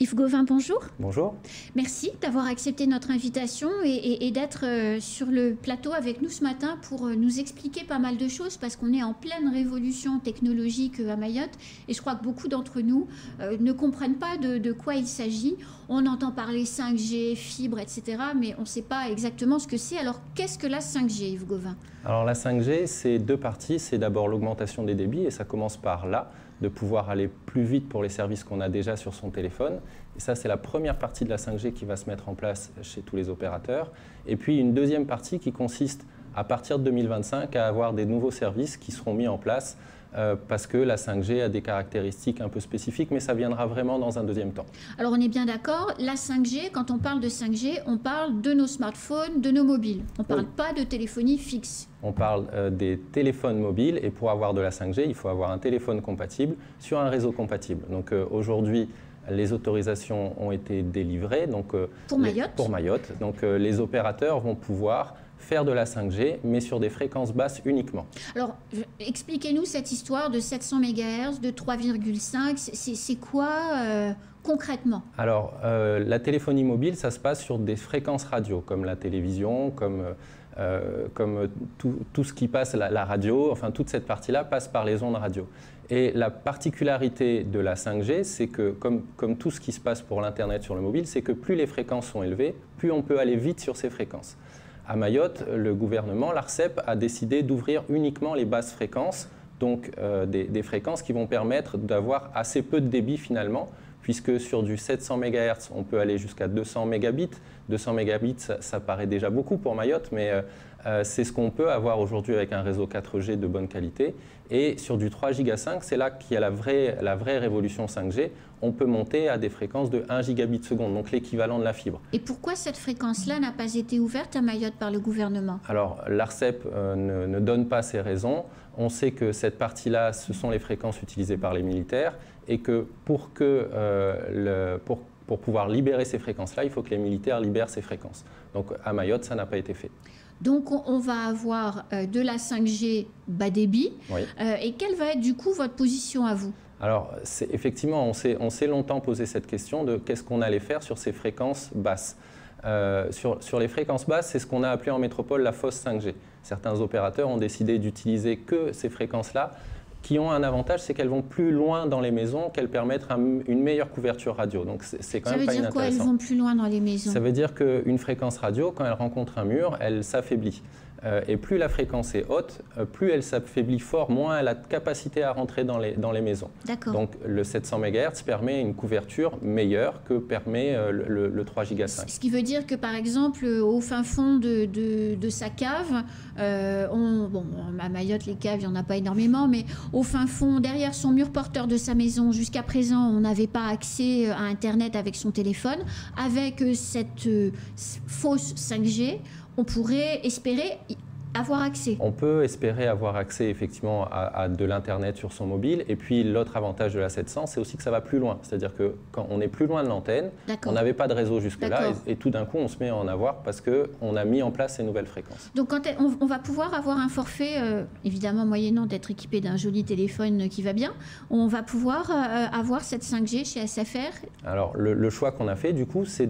Yves Gauvin, bonjour. Bonjour. Merci d'avoir accepté notre invitation et d'être sur le plateau avec nous ce matin pour nous expliquer pas mal de choses parce qu'on est en pleine révolution technologique à Mayotte et je crois que beaucoup d'entre nous ne comprennent pas de quoi il s'agit. On entend parler 5G, fibre, etc. mais on ne sait pas exactement ce que c'est. Alors qu'est-ce que la 5G, Yves Gauvin? Alors la 5G, c'est deux parties. C'est d'abord l'augmentation des débits et ça commence par là, de pouvoir aller plus vite pour les services qu'on a déjà sur son téléphone. Et ça, c'est la première partie de la 5G qui va se mettre en place chez tous les opérateurs. Et puis une deuxième partie qui consiste, à partir de 2025, à avoir des nouveaux services qui seront mis en place parce que la 5G a des caractéristiques un peu spécifiques, mais ça viendra vraiment dans un deuxième temps. Alors on est bien d'accord, la 5G, quand on parle de 5G, on parle de nos smartphones, de nos mobiles. On ne parle pas de téléphonie fixe. On parle des téléphones mobiles et pour avoir de la 5G, il faut avoir un téléphone compatible sur un réseau compatible. Donc aujourd'hui, les autorisations ont été délivrées pour Mayotte. Pour Mayotte. Donc les opérateurs vont pouvoir faire de la 5G, mais sur des fréquences basses uniquement. Alors, expliquez-nous cette histoire de 700 MHz, de 3,5, c'est quoi concrètement? Alors, la téléphonie mobile, ça se passe sur des fréquences radio, comme la télévision, comme tout ce qui passe, la radio, enfin toute cette partie-là passe par les ondes radio. Et la particularité de la 5G, c'est que, comme tout ce qui se passe pour l'Internet sur le mobile, c'est que plus les fréquences sont élevées, plus on peut aller vite sur ces fréquences. À Mayotte, le gouvernement, l'ARCEP, a décidé d'ouvrir uniquement les basses fréquences, donc des fréquences qui vont permettre d'avoir assez peu de débit finalement, puisque sur du 700 MHz, on peut aller jusqu'à 200 mégabits. 200 mégabits, ça paraît déjà beaucoup pour Mayotte, mais c'est ce qu'on peut avoir aujourd'hui avec un réseau 4G de bonne qualité. Et sur du 3 Go 5, c'est là qu'il y a la vraie révolution 5G. On peut monter à des fréquences de 1 gigabit seconde, donc l'équivalent de la fibre. Et pourquoi cette fréquence-là n'a pas été ouverte à Mayotte par le gouvernement? Alors, l'ARCEP ne donne pas ces raisons. On sait que cette partie-là, ce sont les fréquences utilisées par les militaires et que pour pouvoir libérer ces fréquences-là, il faut que les militaires libèrent ces fréquences. Donc à Mayotte, ça n'a pas été fait. Donc on va avoir de la 5G bas débit. Oui. Et quelle va être du coup votre position à vous? Alors effectivement, on s'est longtemps posé cette question de qu'est-ce qu'on allait faire sur ces fréquences basses. Sur les fréquences basses, c'est ce qu'on a appelé en métropole la fausse 5G. Certains opérateurs ont décidé d'utiliser que ces fréquences-là, qui ont un avantage, c'est qu'elles vont plus loin dans les maisons, qu'elles permettent une meilleure couverture radio. Donc c'est quand même pas inintéressant. Ça veut dire quoi, elles vont plus loin dans les maisons? Ça veut dire qu'une fréquence radio, quand elle rencontre un mur, elle s'affaiblit. Et plus la fréquence est haute, plus elle s'affaiblit fort, moins elle a de capacité à rentrer dans les maisons. Donc le 700 MHz permet une couverture meilleure que permet le 3 Go 5. Ce qui veut dire que par exemple au fin fond de sa cave, à Mayotte les caves il n'y en a pas énormément, mais au fin fond, derrière son mur porteur de sa maison, jusqu'à présent on n'avait pas accès à Internet avec son téléphone. Avec cette fausse 5G, on pourrait espérer avoir accès. On peut espérer avoir accès effectivement à de l'Internet sur son mobile. Et puis l'autre avantage de la 700, c'est aussi que ça va plus loin. C'est-à-dire que quand on est plus loin de l'antenne, on n'avait pas de réseau jusque-là et tout d'un coup on se met à en avoir parce qu'on a mis en place ces nouvelles fréquences. Donc quand on va pouvoir avoir un forfait, évidemment moyennant d'être équipé d'un joli téléphone qui va bien, on va pouvoir avoir cette 5G chez SFR? Alors le choix qu'on a fait du coup, c'est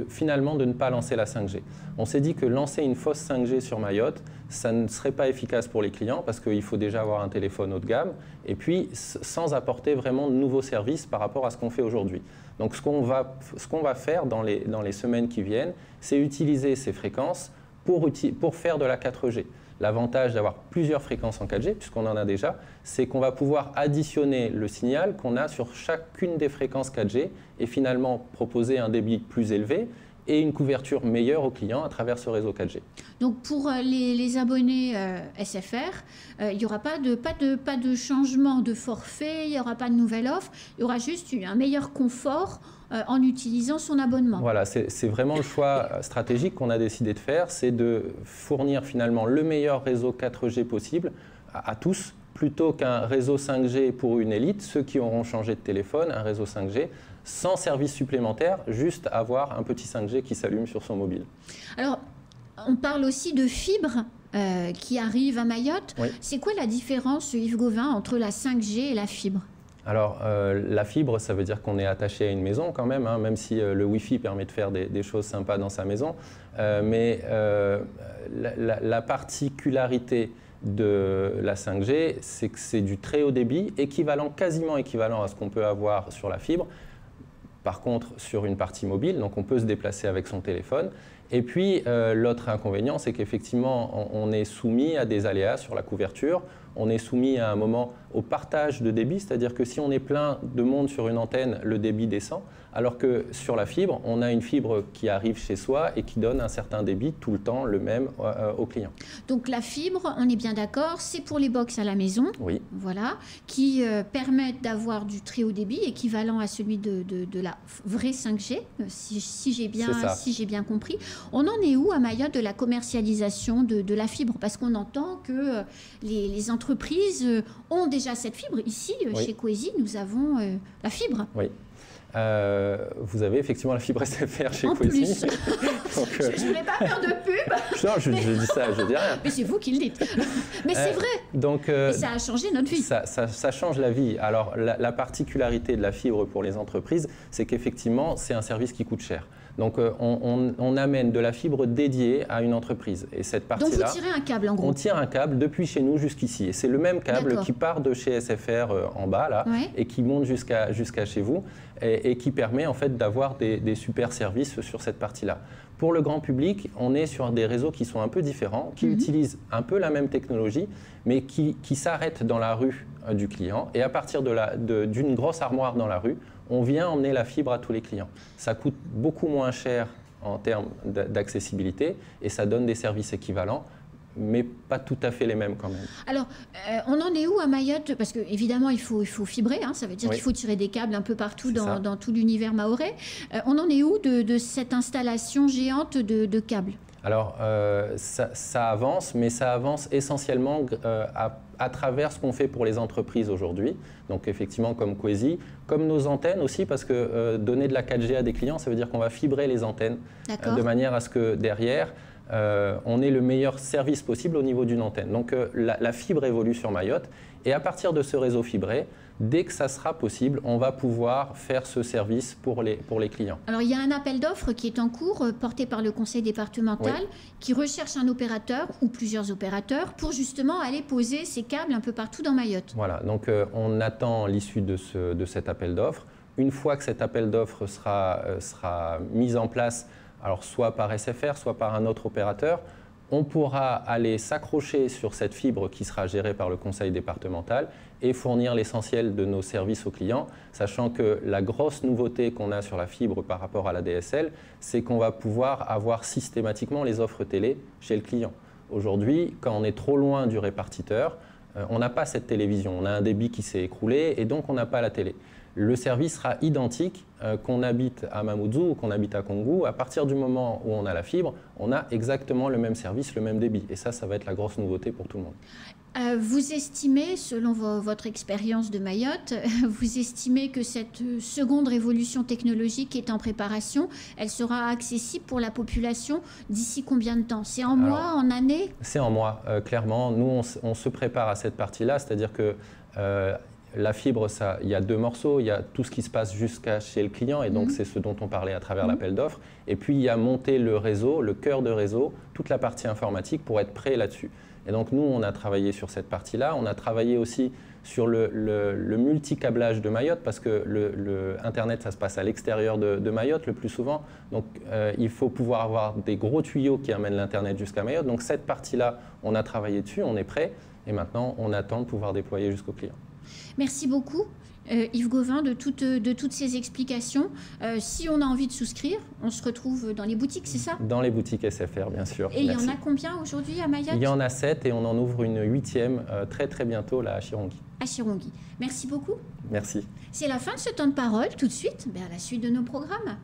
finalement de ne pas lancer la 5G. On s'est dit que lancer une fausse 5G sur Mayotte, ça ne serait pas efficace pour les clients parce qu'il faut déjà avoir un téléphone haut de gamme et puis sans apporter vraiment de nouveaux services par rapport à ce qu'on fait aujourd'hui. Donc ce qu'on va faire dans les semaines qui viennent, c'est utiliser ces fréquences pour faire de la 4G. L'avantage d'avoir plusieurs fréquences en 4G, puisqu'on en a déjà, c'est qu'on va pouvoir additionner le signal qu'on a sur chacune des fréquences 4G et finalement proposer un débit plus élevé et une couverture meilleure aux clients à travers ce réseau 4G. Donc pour les abonnés SFR, il n'y aura pas de changement de forfait, il n'y aura pas de nouvelle offre, il y aura juste un meilleur confort en utilisant son abonnement. Voilà, c'est vraiment le choix stratégique qu'on a décidé de faire, c'est de fournir finalement le meilleur réseau 4G possible à tous, plutôt qu'un réseau 5G pour une élite, ceux qui auront changé de téléphone, un réseau 5G, sans service supplémentaire, juste avoir un petit 5G qui s'allume sur son mobile. Alors, on parle aussi de fibre qui arrive à Mayotte. Oui. C'est quoi la différence, Yves Gauvin, entre la 5G et la fibre? Alors, la fibre, ça veut dire qu'on est attaché à une maison quand même, hein, même si le Wi-Fi permet de faire des choses sympas dans sa maison. Mais la particularité de la 5G, c'est que c'est du très haut débit, quasiment équivalent à ce qu'on peut avoir sur la fibre. Par contre, sur une partie mobile, donc on peut se déplacer avec son téléphone. Et puis, l'autre inconvénient, c'est qu'effectivement, on est soumis à des aléas sur la couverture. On est soumis à un moment au partage de débit, c'est-à-dire que si on est plein de monde sur une antenne, le débit descend, alors que sur la fibre, on a une fibre qui arrive chez soi et qui donne un certain débit tout le temps, le même au client. Donc la fibre, on est bien d'accord, c'est pour les box à la maison, oui. Voilà, qui permettent d'avoir du très haut débit équivalent à celui de la vraie 5G, si j'ai bien compris. On en est où à Mayotte de la commercialisation de la fibre? Parce qu'on entend que les entreprises ont déjà cette fibre. Ici, chez Coesi, nous avons la fibre. Oui. Vous avez effectivement la fibre SFR chez en Coesi. Plus. Donc, je ne voulais pas faire de pub. Non, je dis ça, je dis rien. Mais c'est vous qui le dites. Mais c'est vrai. Donc, et ça a changé notre vie. Ça change la vie. Alors, la particularité de la fibre pour les entreprises, c'est qu'effectivement, c'est un service qui coûte cher. Donc, on amène de la fibre dédiée à une entreprise. Et cette partie-là, donc, vous tirez un câble, en gros. On tire un câble depuis chez nous jusqu'ici. Et c'est le même câble qui part de chez SFR en bas, là, et qui monte jusqu'à chez vous, et qui permet en fait d'avoir des super services sur cette partie-là. Pour le grand public, on est sur des réseaux qui sont un peu différents, qui utilisent un peu la même technologie, mais qui s'arrêtent dans la rue du client. Et à partir d'une grosse armoire dans la rue, on vient emmener la fibre à tous les clients. Ça coûte beaucoup moins cher en termes d'accessibilité et ça donne des services équivalents, mais pas tout à fait les mêmes quand même. Alors, on en est où à Mayotte? Parce qu'évidemment, il faut fibrer, hein, ça veut dire qu'il faut tirer des câbles un peu partout dans tout l'univers mahorais. On en est où de cette installation géante de câbles? Alors, ça avance, mais ça avance essentiellement à travers ce qu'on fait pour les entreprises aujourd'hui. Donc, effectivement, comme Coesi, comme nos antennes aussi, parce que donner de la 4G à des clients, ça veut dire qu'on va fibrer les antennes de manière à ce que derrière, on ait le meilleur service possible au niveau d'une antenne. Donc, la fibre évolue sur Mayotte et à partir de ce réseau fibré, dès que ça sera possible, on va pouvoir faire ce service pour les clients. Alors, il y a un appel d'offres qui est en cours, porté par le conseil départemental, qui recherche un opérateur ou plusieurs opérateurs pour justement aller poser ces câbles un peu partout dans Mayotte. Voilà, donc on attend l'issue de cet appel d'offres. Une fois que cet appel d'offres sera mis en place, alors soit par SFR, soit par un autre opérateur, on pourra aller s'accrocher sur cette fibre qui sera gérée par le conseil départemental et fournir l'essentiel de nos services aux clients, sachant que la grosse nouveauté qu'on a sur la fibre par rapport à la DSL, c'est qu'on va pouvoir avoir systématiquement les offres télé chez le client. Aujourd'hui, quand on est trop loin du répartiteur, on n'a pas cette télévision, on a un débit qui s'est écroulé et donc on n'a pas la télé. Le service sera identique qu'on habite à Mamoudzou ou qu'on habite à Kongou. À partir du moment où on a la fibre, on a exactement le même service, le même débit. Et ça va être la grosse nouveauté pour tout le monde. Vous estimez, selon votre expérience de Mayotte, vous estimez que cette seconde révolution technologique est en préparation. Elle sera accessible pour la population d'ici combien de temps? C'est en mois, en années? C'est en mois, clairement. Nous, on se prépare à cette partie-là, c'est-à-dire que la fibre, il y a deux morceaux. Il y a tout ce qui se passe jusqu'à chez le client, et donc c'est ce dont on parlait à travers l'appel d'offres. Et puis, il y a monter le réseau, le cœur de réseau, toute la partie informatique pour être prêt là-dessus. Et donc, nous, on a travaillé sur cette partie-là. On a travaillé aussi sur le multicablage de Mayotte, parce que le Internet, ça se passe à l'extérieur de Mayotte le plus souvent. Donc, il faut pouvoir avoir des gros tuyaux qui amènent l'Internet jusqu'à Mayotte. Donc, cette partie-là, on a travaillé dessus, on est prêt. Et maintenant, on attend de pouvoir déployer jusqu'au client. Merci beaucoup, Yves Gauvin, de toutes ces explications. Si on a envie de souscrire, on se retrouve dans les boutiques, c'est ça? Dans les boutiques SFR, bien sûr. Et il y en a combien aujourd'hui à Mayotte? Il y en a 7 et on en ouvre une 8e très bientôt là à Chirongui. À Chirongui. Merci beaucoup. Merci. C'est la fin de ce temps de parole. Tout de suite, à la suite de nos programmes.